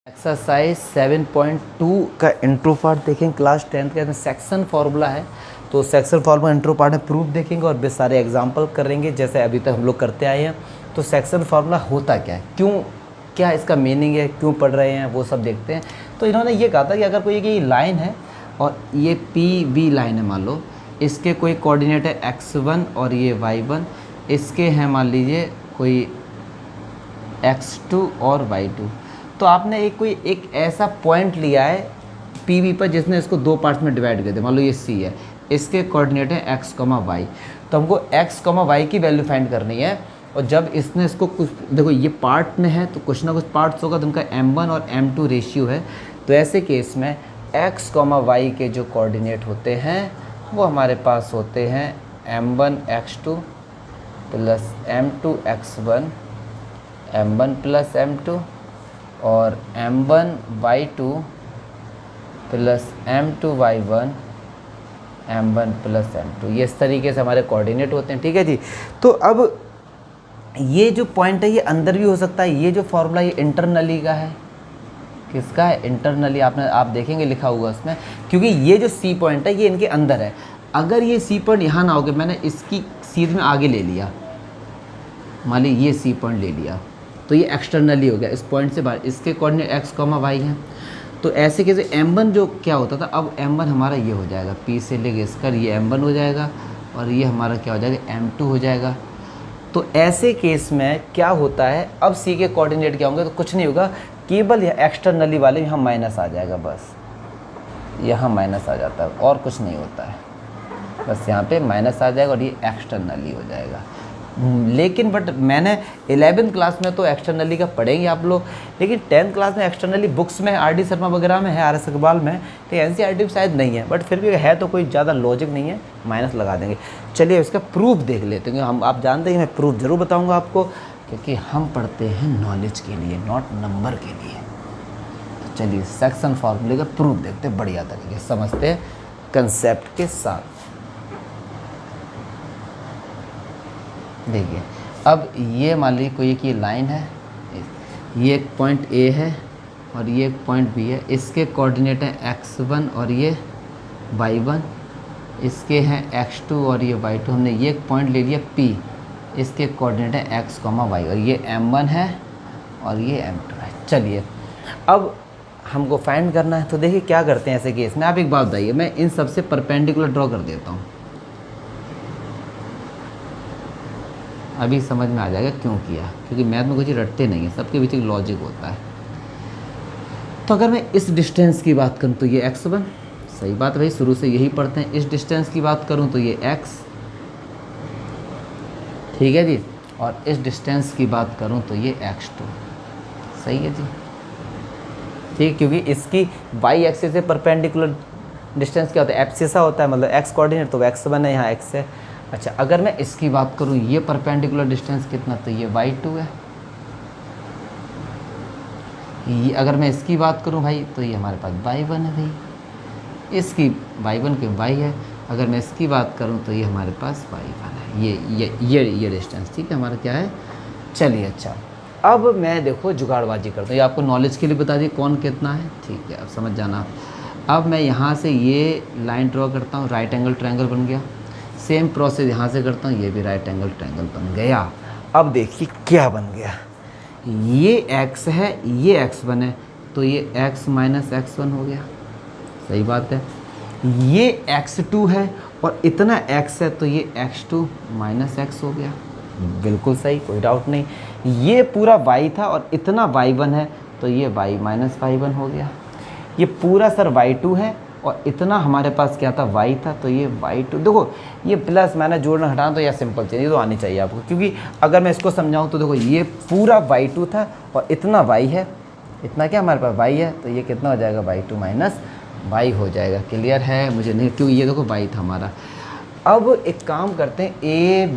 Exercise 7.2 का intro part देखेंगे। Class 10th का सेक्शन फार्मूला है, तो सेक्शन फार्मूला इंट्रो पार्ट में प्रूफ देखेंगे और बेस सारे एग्जांपल करेंगे जैसे अभी तक हम लोग करते आए हैं। तो सेक्शन फार्मूला होता क्या है, क्यों, क्या इसका मीनिंग है, क्यों पढ़ रहे हैं, वो सब देखते हैं। तो इन्होंने ये कहा था कि अगर कोई ये लाइन है और ये PB लाइन है, मान लो इसके कोई कोऑर्डिनेट है x1 और ये y1, इसके हैं मान लीजिए कोई x2 और y2। तो आपने एक ऐसा पॉइंट लिया है PB पर जिसने इसको दो पार्ट्स में डिवाइड कर दिया। मान लो ये C है, इसके कोऑर्डिनेट है x, y। तो हमको x, y की वैल्यू फाइंड करनी है। और जब इसने इसको कुछ, देखो ये पार्ट में है तो कुछ ना कुछ पार्ट्स होगा, तो उनका m1 और m2 रेशियो है। तो ऐसे केस में x, y के जो कोऑर्डिनेट होते हैं वो हमारे पास होते हैं m1 x2 plus m2 x1, m1 plus m2 और m1 y2 plus m2 y1, m1 plus m2। ये इस तरीके से हमारे कोऑर्डिनेट होते हैं, ठीक है जी। तो अब ये जो पॉइंट है ये अंदर भी हो सकता है। ये जो फॉर्मूला ये इंटरनली का है, किसका है, इंटरनली। आप देखेंगे लिखा हुआ उसमें, क्योंकि ये जो C पॉइंट है ये इनके अंदर है। अगर ये C पॉइंट यहाँ ना हो गया, मैंने इसकी सीध में आगे ले लिया, मान ली ये C पॉइंट ले लिया, तो ये एक्सटर्नली हो गया इस पॉइंट से बाहर। इसके कोऑर्डिनेट x, y हैं। तो ऐसे कैसे m1 जो क्या होता था, अब m1 हमारा ये हो जाएगा, P से लेके इसका ये m1 हो जाएगा और ये हमारा क्या हो जाएगा, m2 हो जाएगा। तो ऐसे केस में क्या होता है, अब C के कोऑर्डिनेट क्या होंगे, तो कुछ नहीं होगा, केवल यह एक्सटर्नली वाले यहाँ माइनस आ जाएगा, बस यहाँ माइनस आ जाता है और कुछ नहीं होता है, बस यहाँ पे माइनस आ जाएगा और ये एक्सटर्नली हो जाएगा। लेकिन बट मैंने 11th क्लास में तो एक्सटर्नली का पढ़ेंगे आप लोग, लेकिन 10th क्लास में एक्सटर्नली बुक्स में RD शर्मा वगैरह में है, RS अग्रवाल में, तो NCERT में शायद नहीं है, बट फिर भी है तो कोई ज़्यादा लॉजिक नहीं है, माइनस लगा देंगे। चलिए इसका प्रूफ देख लेते हैं। हम आप जानते हैं मैं प्रूफ ज़रूर बताऊँगा आपको, क्योंकि हम पढ़ते हैं नॉलेज के लिए, नॉट नंबर के लिए। तो चलिए सेक्शन फार्मूले का प्रूफ देखते हैं, बढ़िया तरीके समझते हैं कंसेप्ट के साथ। देखिए अब ये मान लीजिए कोई एक ये लाइन है, ये एक पॉइंट A है और ये एक पॉइंट B है। इसके कोऑर्डिनेट हैं x1 और ये y1, इसके हैं x2 और ये y2। हमने ये एक पॉइंट ले लिया P, इसके कोऑर्डिनेट है x, y और ये m1 है और ये m2 है। चलिए अब हमको फाइंड करना है, तो देखिए क्या करते हैं ऐसे केस में। आप एक बात बताइए, मैं इन सबसे परपेंडिकुलर ड्रॉ कर देता हूँ, अभी समझ में आ जाएगा क्यों किया, क्योंकि मैथ में कुछ रटते नहीं है, सबके बीच एक लॉजिक होता है। तो अगर मैं इस डिस्टेंस की बात करूं तो ये x1, सही बात भाई, शुरू से यही पढ़ते हैं। इस डिस्टेंस की बात करूं तो ये x, ठीक है जी, और इस डिस्टेंस की बात करूं तो ये x2, सही है जी, ठीक, क्योंकि इसकी y एक्सिस से परपेंडिकुलर डिस्टेंस क्या होता है, एब्सिसा होता है, मतलब x कोऑर्डिनेट, तो x1 है, यहाँ x है। अच्छा अगर मैं इसकी बात करूं, ये परपेंडिकुलर डिस्टेंस कितना, तो ये y2 है। ये अगर मैं इसकी बात करूं भाई, तो ये हमारे पास y1 है भाई, इसकी y1 के y है। अगर मैं इसकी बात करूं तो ये हमारे पास y1 है, ये डिस्टेंस, ठीक है, हमारा क्या है। चलिए अच्छा, अब मैं देखो जुगाड़बाजी करता हूँ, ये आपको नॉलेज के लिए बता दी कौन कितना है, ठीक है, अब समझ जाना। अब मैं यहाँ से ये लाइन ड्रॉ करता हूँ, राइट एंगल ट्रायंगल बन गया। सेम प्रोसेस यहाँ से करता हूँ, ये भी राइट एंगल ट्रायंगल बन गया। अब देखिए क्या बन गया, ये x है, ये x1 है, तो ये x माइनस x1 हो गया, सही बात है। ये x2 है और इतना x है, तो ये x2 माइनस x हो गया, बिल्कुल सही, कोई डाउट नहीं। ये पूरा y था और इतना y1 है, तो ये y माइनस y1 हो गया। ये पूरा सर y2 है और इतना हमारे पास क्या था, y था, तो ये y2। देखो ये प्लस मैंने जोड़ना हटाना, तो यह सिंपल चीज़, ये तो आनी चाहिए आपको, क्योंकि अगर मैं इसको समझाऊं तो देखो ये पूरा y2 था और इतना y है, इतना क्या हमारे पास y है, तो ये कितना हो जाएगा, y2 माइनस y हो जाएगा। क्लियर है, मुझे नहीं, क्योंकि ये देखो y था हमारा। अब एक काम करते हैं,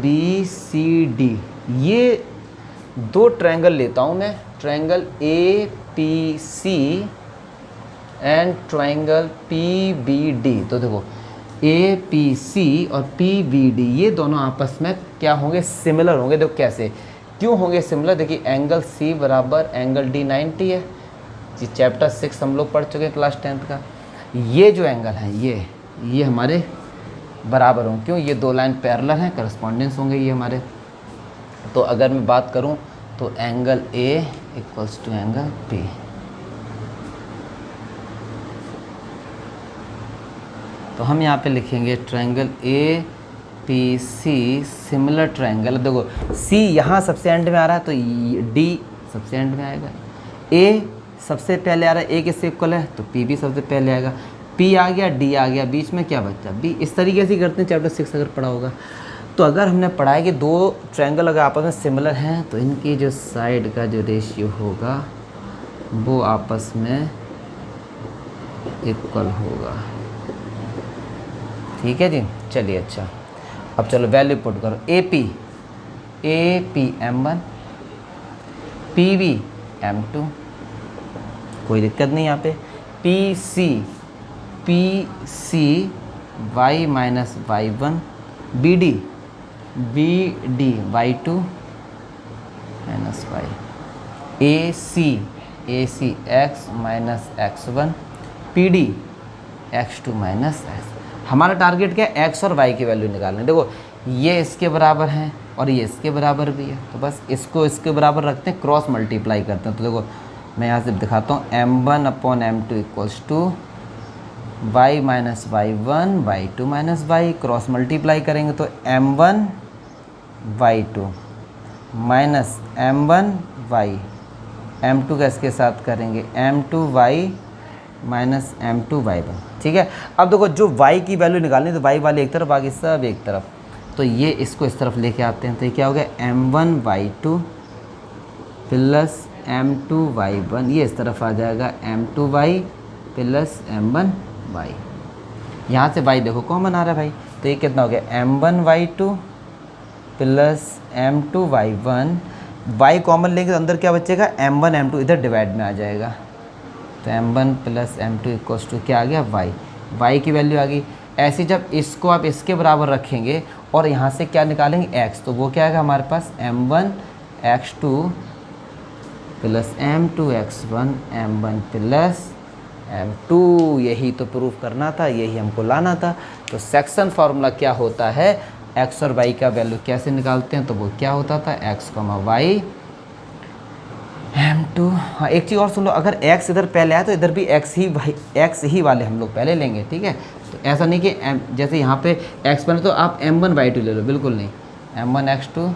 ABCD, ये दो ट्रायंगल लेता हूँ मैं, triangle APC and triangle PBD। तो देखो APC और PBD ये दोनों आपस में क्या होंगे, सिमिलर होंगे। देखो कैसे, क्यों होंगे सिमिलर, देखिए एंगल C बराबर एंगल D 90 है, ये चैप्टर 6 हम लोग पढ़ चुके हैं क्लास 10th का। ये जो एंगल है ये हमारे बराबर हों, क्यों, ये दो लाइन पैरेलल हैं, करस्पॉन्डेंस होंगे ये हमारे। तो अगर मैं बात करूं तो angle A equals to angle B. तो हम यहाँ पे लिखेंगे triangle A P C similar triangle. अब देखो सी यहाँ सबसे एंड में आ रहा है तो डी सबसे एंड में आएगा, ए सबसे पहले आ रहा है, ए किससे इक्वल है तो पी भी सबसे पहले आएगा, पी आ गया, डी आ गया, बीच में क्या बचा बी। इस तरीके से करते हैं चैप्टर 6 अगर पढ़ा होगा। तो अगर हमने पढ़ा है कि दो ट्रायंगल अगर आपस में सिमिलर हैं तो इनकी जो साइड का जो रेशियो होगा वो आपस में इक्वल होगा। ठीक है जी, चलिए अच्छा अब चलो वैल्यू पुट करो। A P M1, P B M2, कोई दिक्कत नहीं यहाँ पे। P C y minus y1, B D y2 minus y, A C x minus x1, P D x2 minus x। हमारा टारगेट क्या है, x और y की वैल्यू निकालनी। देखो ये इसके बराबर हैं और ये इसके बराबर भी है, तो बस इसको इसके बराबर रखते हैं, क्रॉस मल्टीप्लाई करते हैं। तो देखो मैं यहाँ से दिखाता हूँ, m1 upon m2 equals to y minus y1 y2 minus y, cross multiply करेंगे तो m1 y2 minus m1 y, m2 का इसके साथ करेंगे m2 y minus m2 y1। ठीक है, अब देखो जो y की वैल्यू निकालनी तो y वाले एक तरफ, बाकी सब एक तरफ, तो ये इसको इस तरफ लेके आते हैं। तो ये क्या हो गया, m1 y2 plus m2 y1, ये इस तरफ आ जाएगा m2 y plus m1 y। यहाँ से y देखो कॉमन आ रहा है भाई, तो ये कितना हो गया m1 y2 plus m2 y1, y common लेंगे तो अंदर क्या बचेगा m1 m2, इधर डिवाइड में आ जाएगा। तो m1 plus m2 equals to क्या आ गया y की वैल्यू आ गई। ऐसे जब इसको आप इसके बराबर रखेंगे और यहाँ से क्या निकालेंगे x, तो वो क्या आएगा हमारे पास m1 x2 plus m2 x1 m1 plus m2। यही तो प्रूफ करना था, यही हमको लाना था। तो सेक्शन फार्मूला क्या होता है, x और y का वैल्यू कैसे निकालते हैं, तो वो क्या होता था x, y m2। हाँ एक चीज़ और सुन लो, अगर x इधर पहले आया तो इधर भी x ही वाले हम लोग पहले लेंगे। ठीक है, तो ऐसा नहीं कि जैसे यहाँ पे x पहले तो आप m1 y2 ले लो, बिल्कुल नहीं, m1 x2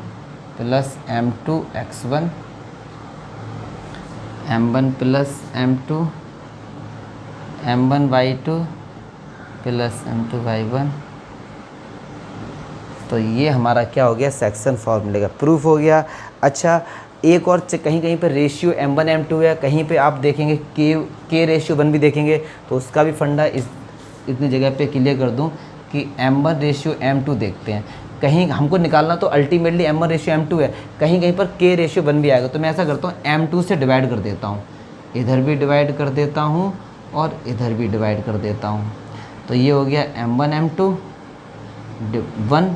plus m2 x1 m1 plus m2 m1 y2 plus m2 y1। तो ये हमारा क्या हो गया, सेक्शन फॉर्मूले का प्रूफ हो गया। अच्छा एक और कहीं कहीं पे रेशियो m1 m2 है, कहीं पे आप देखेंगे k रेशियो 1 भी देखेंगे, तो उसका भी फंडा इतनी जगह पे क्लियर कर दूं कि m1 रेशियो m2 देखते हैं। कहीं हमको निकालना तो अल्टीमेटली m1 रेशियो m2 है, कहीं कहीं पर k रेशियो 1 भी आएगा, तो मैं ऐसा करता हूँ m2 से डिवाइड कर देता हूँ, इधर भी डिवाइड कर देता हूँ और इधर भी डिवाइड कर देता हूँ। तो ये हो गया m1 m2 1,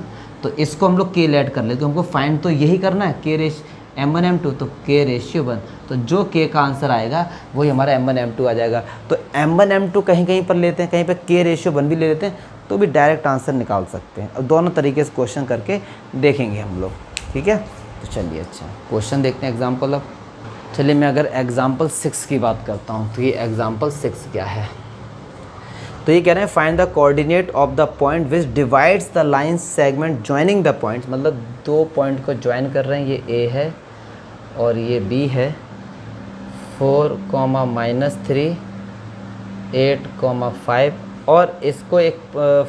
तो इसको हम लोग k ऐड कर लेते हैं, हमको फाइंड तो यही करना है k रेशियो m1 m2, तो k रेशियो 1, तो जो k का आंसर आएगा वही हमारा m1 m2 आ जाएगा। तो m1 m2 कहीं कहीं पर लेते हैं, कहीं पर k रेशियो 1 भी ले लेते हैं, तो भी डायरेक्ट आंसर निकाल सकते हैं। अब दोनों तरीके से क्वेश्चन करके देखेंगे हम लोग। ठीक है, तो चलिए अच्छा क्वेश्चन देखते हैं एग्जाम्पल। अब चलिए मैं अगर एग्जाम्पल 6 की बात करता हूँ, तो ये एग्जाम्पल 6 क्या है, तो ये कह रहे हैं find the coordinate of the point which divides the line segment joining the points. मतलब दो पॉइंट को ज्वाइन कर रहे हैं, ये A है और ये B है, 4, -3, 8, 5, और इसको एक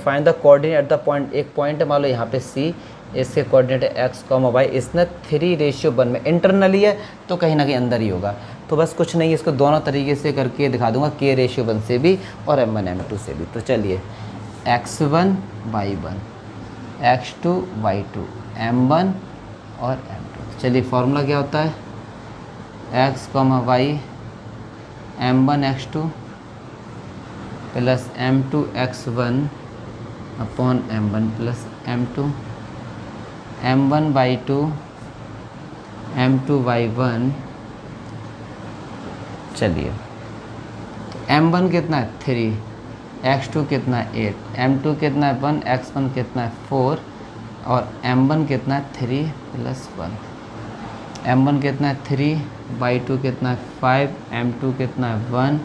find the coordinate at the point, एक पॉइंट है मान लो यहाँ पे C, इसके कोऑर्डिनेट है x, y, इसने 3 रेशियो 1 में इंटरनली है तो कहीं ना कहीं अंदर ही होगा। तो बस कुछ नहीं, इसको दोनों तरीके से करके दिखा दूंगा, k रेशियो 1 से भी और m1 m2 से भी। तो चलिए x1 y1 x2 y2 m1 और m2। चलिए फार्मूला क्या होता है, x, y m1 x2 plus m2 x1 upon m1 plus m2, m1 y2 m2 y1। चलिए m1 कितना है 3, x2 कितना है 8, m2 कितना है 1, x1 कितना है 4 और m1 कितना है 3 + 1, m1 कितना है 3, y2 कितना है 5, m2 कितना है 1,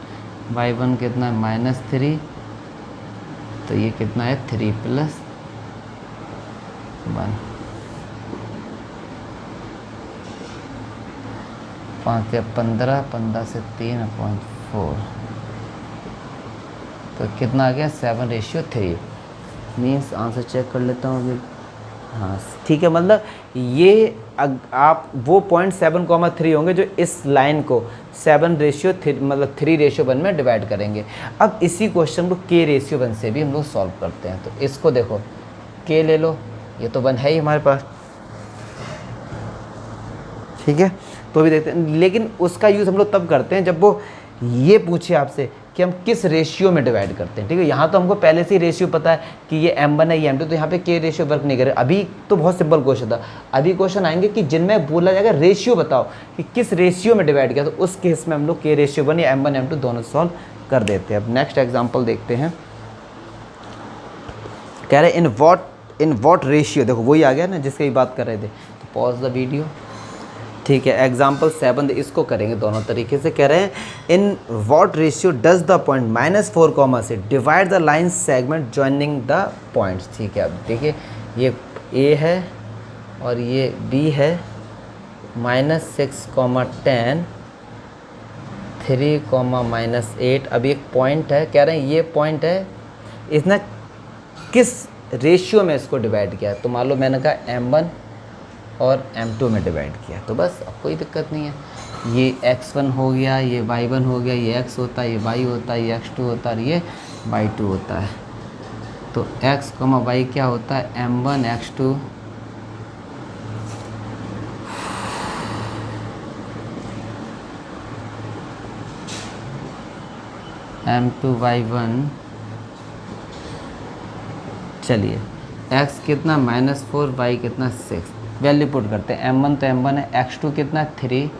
y1 कितना है -3, तो ये कितना है 3 + 1, 5 या 15, 15 से 3/4, तो कितना आ गया 7:3। मीन्स आंसर चेक कर लेता हूँ अभी। हाँ ठीक है, मतलब ये आप वो 0.7,3 होंगे जो इस लाइन को 7:3 मतलब 3:1 में डिवाइड करेंगे। अब इसी क्वेश्चन को k:1 से भी हम लोग सॉल्व करते हैं। तो इसको देखो k ले लो, ये तो 1 है ही हमारे पास, ठीक है, तो भी देखते हैं। लेकिन उसका यूज़ हम लोग तब करते हैं जब वो ये पूछे आपसे कि हम किस रेशियो में डिवाइड करते हैं, ठीक है। यहाँ तो हमको पहले से ही रेशियो पता है कि ये m1 है ये m2, तो यहाँ पे k रेशियो वर्क नहीं करे। अभी तो बहुत सिंपल क्वेश्चन था, अभी क्वेश्चन आएंगे कि जिनमें बोला जाएगा रेशियो बताओ कि किस रेशियो में डिवाइड किया, तो उस केस में हम लोग k:1 या m1 m2 दोनों सॉल्व कर देते हैं। अब नेक्स्ट एग्जाम्पल देखते हैं। कह रहे इन वॉट रेशियो, देखो वही आ गया ना जिसकी भी बात कर रहे थे। तो पॉज द वीडियो, ठीक है। एग्जाम्पल 7 इसको करेंगे दोनों तरीके से। कह रहे हैं in what ratio does the point -4, से divide the line segment joining the points, ठीक है। अब देखिए ये A है और ये B है, -6, 10, 3, -8। अब एक पॉइंट है, कह रहे हैं ये पॉइंट है, इसने किस रेशियो में इसको डिवाइड किया। तो मान लो मैंने कहा m1 और m2 में डिवाइड किया, तो बस अब कोई दिक्कत नहीं है। ये x1 हो गया, ये y1 हो गया, ये x होता है, ये y होता है, ये x2 होता है और ये y2 होता है। तो x, y क्या होता है m1 x2 m2 y1। चलिए x कितना -4, y कितना 6, वैल्यू पुट करते हैं। m1 तो m1 है, x2 कितना 3,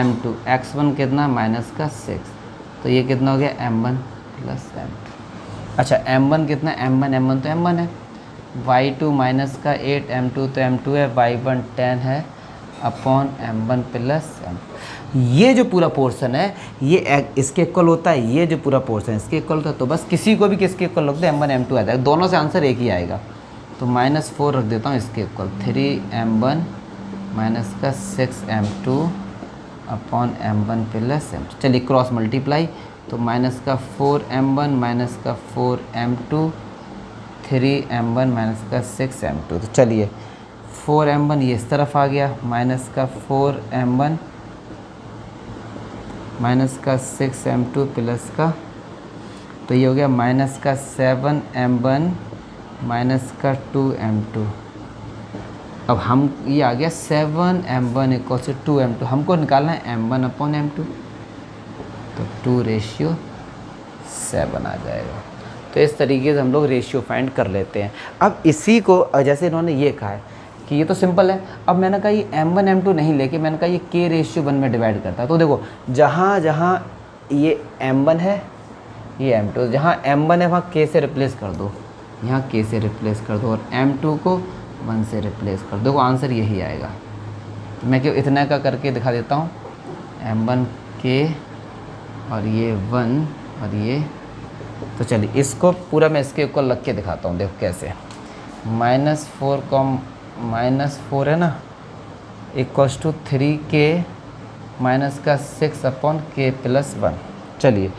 m2, x1 कितना -6, तो ये कितना हो गया m1 + m2। अच्छा m1 कितना m1 तो m1 है, y2 -8, m2 तो m2 है, y1 10 है अपॉन m1 + m2। ये जो पूरा पोर्शन है ये इसके इक्वल होता है, ये जो पूरा पोर्शन है इसके इक्वल होता है। तो बस किसी को भी किसके इक्वल लगता है m1 m2 आ जाएगा, दोनों से आंसर एक ही आएगा। तो -4 रख देता हूँ इसके equal, 3m1 -6 m2 upon m1 + m2। चलिए क्रॉस मल्टीप्लाई, तो -4m1 -4m2 3m1 -6 m2। तो चलिए 4m1 ये इस तरफ आ गया, -4m1 -6 m2 प्लस का, तो ये हो गया -7m1 -2 m2। अब हम ये आ गया 7m1 = 2 m2, हमको निकालना है m1 अपॉन m2, तो 2:7 आ जाएगा। तो इस तरीके से हम लोग रेशियो फाइंड कर लेते हैं। अब इसी को जैसे इन्होंने ये कहा है कि ये तो सिंपल है, अब मैंने कहा ये m1 m2 नहीं लेके मैंने कहा ये k:1 में डिवाइड करता है। तो देखो जहाँ जहाँ ये m1 है ये m2, जहाँ m1 है वहाँ k से रिप्लेस कर दो, यहाँ k से रिप्लेस कर दो और m2 को 1 से रिप्लेस कर दो, देखो आंसर यही आएगा। तो मैं क्यों इतना का करके दिखा देता हूँ, m1 k और ये 1 और ये, तो चलिए इसको पूरा मैं इसके ऊपर लग के दिखाता हूँ। देखो कैसे, -4 है ना, = 3k -6 अपॉन k + 1। चलिए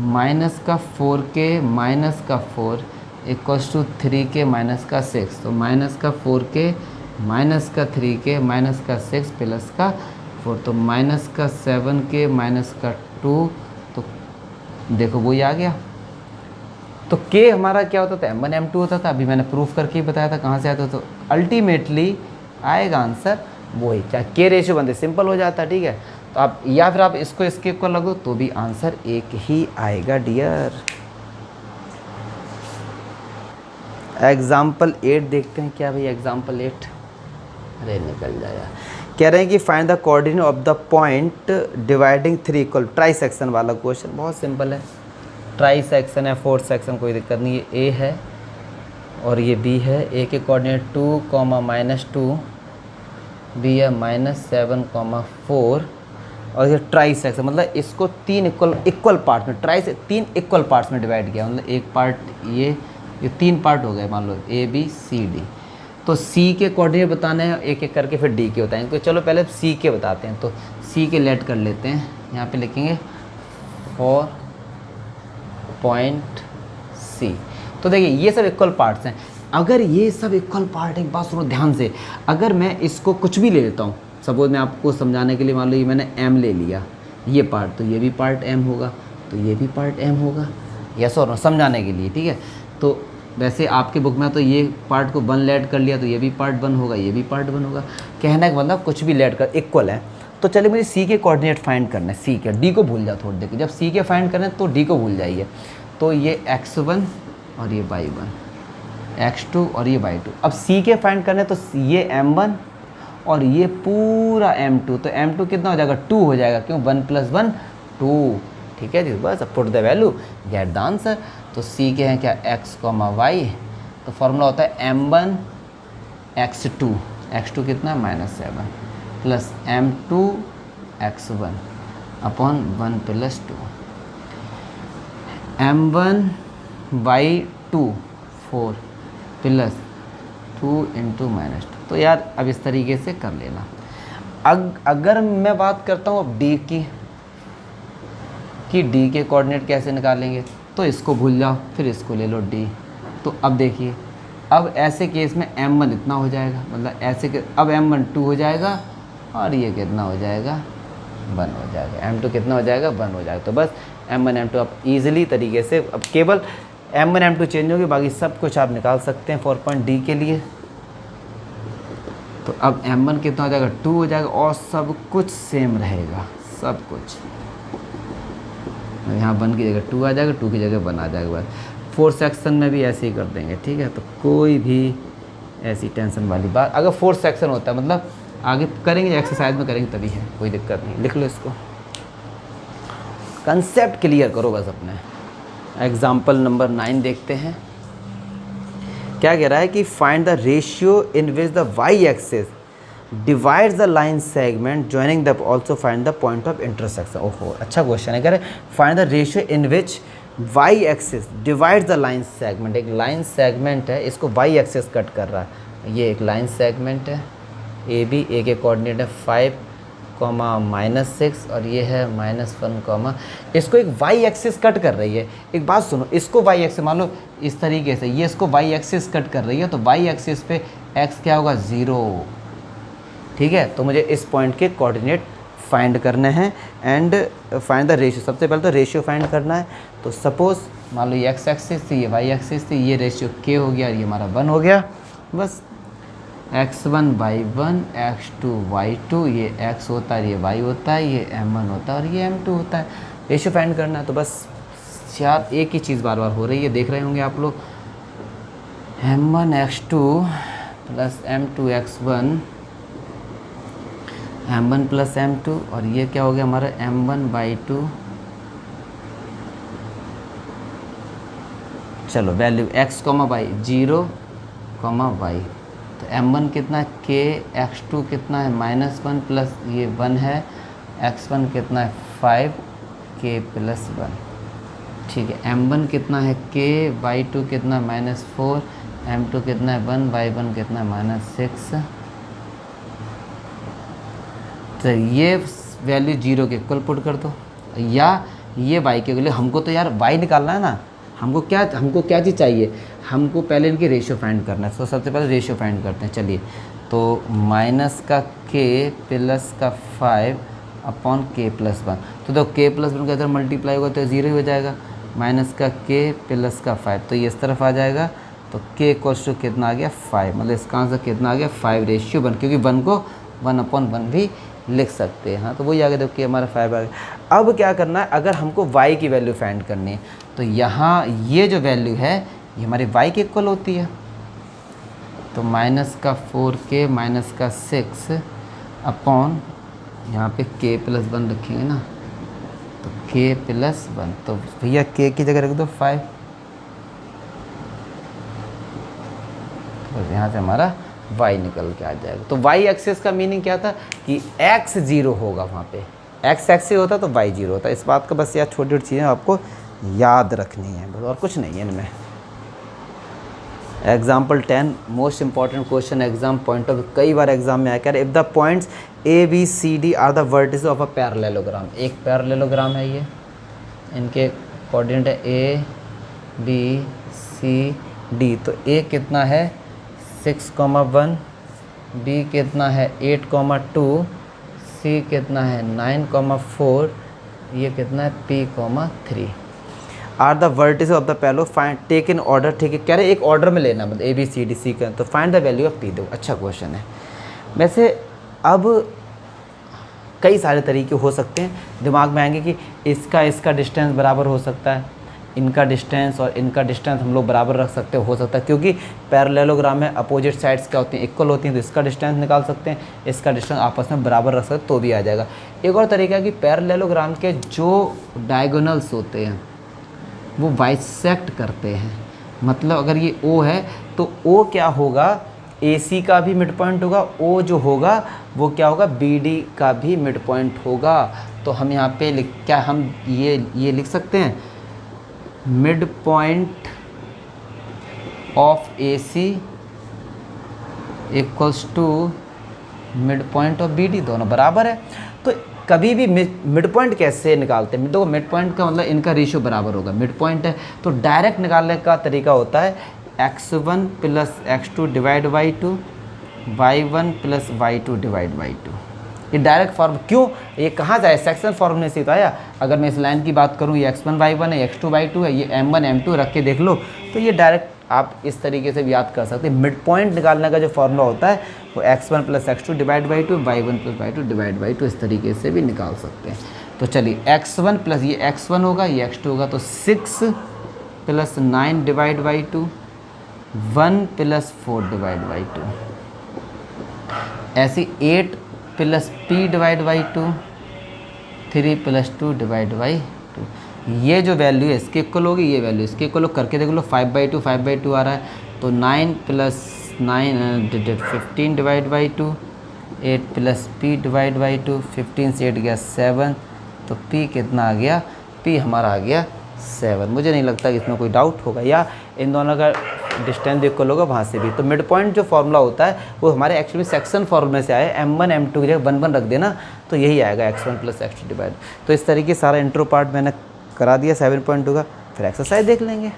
-4k -4 = 3k -6, तो -4k -3k -6 प्लस का 4, तो -7k -2, तो देखो वही आ गया। तो k हमारा क्या होता था m1 m2 होता था, अभी मैंने प्रूफ करके ही बताया था कहाँ से आता था। तो अल्टीमेटली आएगा आंसर वही, चाहे k:1 बनते सिंपल हो जाता है, ठीक है। तो आप या फिर आप इसको इसके ऊपर लगो तो भी आंसर एक ही आएगा डियर। एग्जाम्पल 8 देखते हैं क्या भाई, एग्जाम्पल 8, अरे निकल जाएगा। कह रहे हैं कि find the coordinate of the point dividing 3 equal, try section वाला क्वेश्चन बहुत सिंपल है। ट्राई सेक्शन है, फोर्थ सेक्शन, कोई दिक्कत नहीं है। ए है और ये बी है। ए के कोऑर्डिनेट 2, -2, बी है -7, 4 और ये ट्राई सेक्शन मतलब इसको 3 इक्वल पार्ट में, ट्राई से 3 इक्वल पार्ट्स में डिवाइड किया, मतलब एक पार्ट ये 3 पार्ट हो गए मान लो A B C D। तो C के कोऑर्डिनेट बताने हैं एक एक करके, फिर D के बताएंगे। तो चलो पहले C के बताते हैं। तो C के लेट कर लेते हैं, यहाँ पे लिखेंगे 4 पॉइंट C। तो देखिए ये सब इक्वल पार्ट्स हैं। अगर ये सब इक्वल पार्ट, एक बात सुनो ध्यान से, अगर मैं इसको कुछ भी ले लेता हूँ, सपोज मैं आपको समझाने के लिए मान लो ये मैंने M ले लिया, ये पार्ट, तो ये भी पार्ट M होगा, तो ये भी पार्ट M होगा, यस और नो, समझाने के लिए, ठीक है। तो वैसे आपके बुक में तो ये पार्ट को 1 लेट कर लिया तो ये भी पार्ट 1 होगा, ये भी पार्ट 1 होगा। कहने का मतलब कुछ भी लेट कर इक्वल है। तो चलिए मुझे C के कोऑर्डिनेट फाइंड करना है। C के, D को भूल जाओ थोड़ी देर, जब C के फाइंड करना है तो D को भूल जाइए। तो ये x1 और ये y1, x2 और ये y2। अब C के फाइंड करना है तो ये m1 और ये पूरा m2, तो m2 कितना हो जाएगा, 2 हो जाएगा, क्यों, 1 + 1 2, ठीक है जी। बस अब put the value, get the answer. तो C के हैं क्या, x, y, तो फॉर्मूला होता है m1 x2, x2 कितना है -7 plus m2 x1 upon 1 + 2, m1 y2 4 plus 2 × -2। तो यार अब इस तरीके से कर लेना। अगर मैं बात करता हूँ अब D की, कि D के कोऑर्डिनेट कैसे निकालेंगे, तो इसको भूल जाओ, फिर इसको ले लो D। तो अब देखिए, अब ऐसे केस में m1 इतना हो जाएगा, मतलब ऐसे के, अब m1 2 हो जाएगा और ये कितना हो जाएगा, 1 हो जाएगा। m2 कितना हो जाएगा, 1 हो जाएगा। तो बस m1 m2 आप ईजिली तरीके से, अब केवल m1 m2 चेंज होगी, बाकी सब कुछ आप निकाल सकते हैं 4 पॉइंट D के लिए। तो अब m1 कितना हो जाएगा, 2 हो जाएगा और सब कुछ सेम रहेगा, सब कुछ। यहाँ 1 की जगह 2 आ जाएगा, 2 की जगह 1 आ जाएगा। बस 4th सेक्शन में भी ऐसे ही कर देंगे, ठीक है। तो कोई भी ऐसी टेंशन वाली बात, अगर 4th सेक्शन होता है मतलब आगे करेंगे, एक्सरसाइज में करेंगे तभी है, कोई दिक्कत नहीं। लिख लो इसको, कंसेप्ट क्लियर करो बस अपने। एग्जाम्पल नंबर 9 देखते हैं। क्या कह रहा है कि find the ratio in which the Y axis divides the line segment joining the, also find the point of intersection. ओहो, अच्छा क्वेश्चन है। कह रहे find the ratio in which Y axis divides the line segment. एक line segment है, इसको Y axis cut कर रहा है। ये एक लाइन सेगमेंट है, ए बी, ए के कोऑर्डिनेट है 5, -6 और ये है -1, इसको एक वाई एक्सिस कट कर रही है। एक बात सुनो, इसको वाई एक्सिस मान लो इस तरीके से, ये इसको वाई एक्सिस कट कर रही है, तो वाई एक्सिस पे x क्या होगा, 0, ठीक है। तो मुझे इस पॉइंट के कोऑर्डिनेट फाइंड करने हैं एंड फाइंड द रेशियो। सबसे पहले तो रेशियो फाइंड करना है। तो सपोज मान लो ये x एक्सिस थी, ये y एक्सिस थी, ये रेशियो k हो गया और ये हमारा 1 हो गया। बस x1 y1, x2 y2, ये x होता है, ये y होता है, ये m1 होता है और ये m2 होता है। रेशियो फाइंड करना है। तो बस यार एक ही चीज़ बार बार हो रही है, देख रहे होंगे आप लोग, m1 x2 plus m2 x1, m1 plus m2 और ये क्या हो गया हमारा m1 y2। चलो वैल्यू x, y 0, y, तो m1 कितना है k, x2 कितना है -1 प्लस ये 1 है, x1 कितना है 5 k + 1, ठीक है। m1 कितना है k, y2 कितना है -4, m2 कितना है 1, y1 कितना है -6। तो ये वैल्यू 0 के इक्वल पुट कर दो, या ये y के लिए हमको तो यार y निकालना है ना, हमको क्या चीज़ चाहिए, हमको पहले इनकी रेशियो फाइंड करना है। तो सबसे पहले रेशियो फाइंड करते हैं, चलिए। तो -k प्लस 5 अपॉन k + 1, तो k + 1 का इधर मल्टीप्लाई होगा तो 0 ही हो जाएगा, -k प्लस 5, तो ये इस तरफ आ जाएगा। तो k = कितना आ गया, 5, मतलब इसका आंसर कितना आ गया, 5 रेशियो 1, क्योंकि 1 को 1/1 भी लिख सकते हैं। हाँ, तो वही आगे देखो कि हमारा 5 आ गया। अब क्या करना है, अगर हमको y की वैल्यू फाइंड करनी है, तो यहाँ ये जो वैल्यू है ये हमारे y के इक्वल होती है। तो -4k -6 अपॉन यहाँ पे k प्लस 1 रखेंगे ना, तो k प्लस 1, तो भैया k की जगह रख दो 5, बस यहाँ से हमारा y निकल के आ जाएगा। तो y एक्सिस का मीनिंग क्या था कि x 0 होगा, वहाँ पे x एक्सिस होता तो y 0 होता। इस बात का बस यार छोटी छोटी चीज़ें आपको याद रखनी है बस, और कुछ नहीं है इनमें। Example 10 most important question exam point of, कई बार एग्जाम में आया क्या, if the points A B C D are the vertices of a parallelogram. एक पैरेललोग्राम है ये, इनके कोऑर्डिनेट है ए बी सी डी। तो ए कितना है 6,1, बी कितना है 8,2, सी कितना है 9,4, ये कितना है P,3 are the vertices of the parallel find take in order. ठीक है, कह रहे एक ऑर्डर में लेना, मतलब ए बी सी डी सी का, तो find the value of P दो। अच्छा क्वेश्चन है। वैसे अब कई सारे तरीके हो सकते हैं, दिमाग में आएंगे कि इसका डिस्टेंस बराबर हो सकता है, इनका डिस्टेंस और इनका डिस्टेंस हम लोग बराबर रख सकते हो सकता है, क्योंकि पैरेललोग्राम में अपोजिट साइड्स क्या होती हैं, इक्वल होती हैं, तो इसका डिस्टेंस निकाल सकते हैं, इसका डिस्टेंस आपस में बराबर रख सकते हैं, तो भी आ जाएगा। एक और तरीका है कि पैरेललोग्राम के जो डायगोनल्स होते हैं वो बाइसेक्ट करते हैं, मतलब अगर ये O है तो O क्या होगा, AC का भी मिड पॉइंट होगा, O जो होगा वो क्या होगा, BD का भी मिड पॉइंट होगा। तो हम यहाँ पे क्या हम ये लिख सकते हैं, mid point of AC equals to mid point of BD, दोनों बराबर है। तो कभी भी मिड पॉइंट कैसे निकालते हैं, देखो मिड पॉइंट का मतलब इनका रेशियो बराबर होगा, मिड पॉइंट है तो डायरेक्ट निकालने का तरीका होता है x1 plus x2 divide by 2, y1 plus y2 divide by 2। ये डायरेक्ट फॉर्म क्यों, ये कहाँ से आया, सेक्शन फॉर्मूले से तो आया। अगर मैं इस लाइन की बात करूँ, ये x1 y1 है, x2 y2 है, ये m1 m2 रख के देख लो, तो ये डायरेक्ट आप इस तरीके से भी याद कर सकते हैं। मिड पॉइंट निकालने का जो फॉर्मूला होता है वो x1 plus x2 divide by 2, y1 plus y2 divide by 2, इस तरीके से भी निकाल सकते हैं। तो चलिए x1 प्लस ये x1 होगा, ये x2 होगा, तो 6 plus 9 divide by 2, 1 plus 4 divide by 2, ऐसे 8 plus p divide by 2, 3 plus 2 divide by 2। ये जो वैल्यू है इसके इक्वल होगी, ये वैल्यू इसके इक्वल करके देख लो, 5/2 आ रहा है, तो 9 plus 9 15 divide by 2, 8 plus p divide by 2, 15 से 8 गया 7, तो p कितना आ गया, p हमारा आ गया 7। मुझे नहीं लगता कि इसमें कोई डाउट होगा, या इन दोनों का डिस्टेंस इक्वल होगा वहाँ से भी। तो मिड पॉइंट जो फॉर्मूला होता है वो हमारे एक्चुअली सेक्शन फॉर्मूले से आया है, m1 m2 की जगह 1 1 रख देना, तो यही आएगा x1 प्लस x2 डिवाइड। तो इस तरीके सारा इंट्रो पार्ट मैंने करा दिया 7.2 का, फिर एक्सरसाइज देख लेंगे।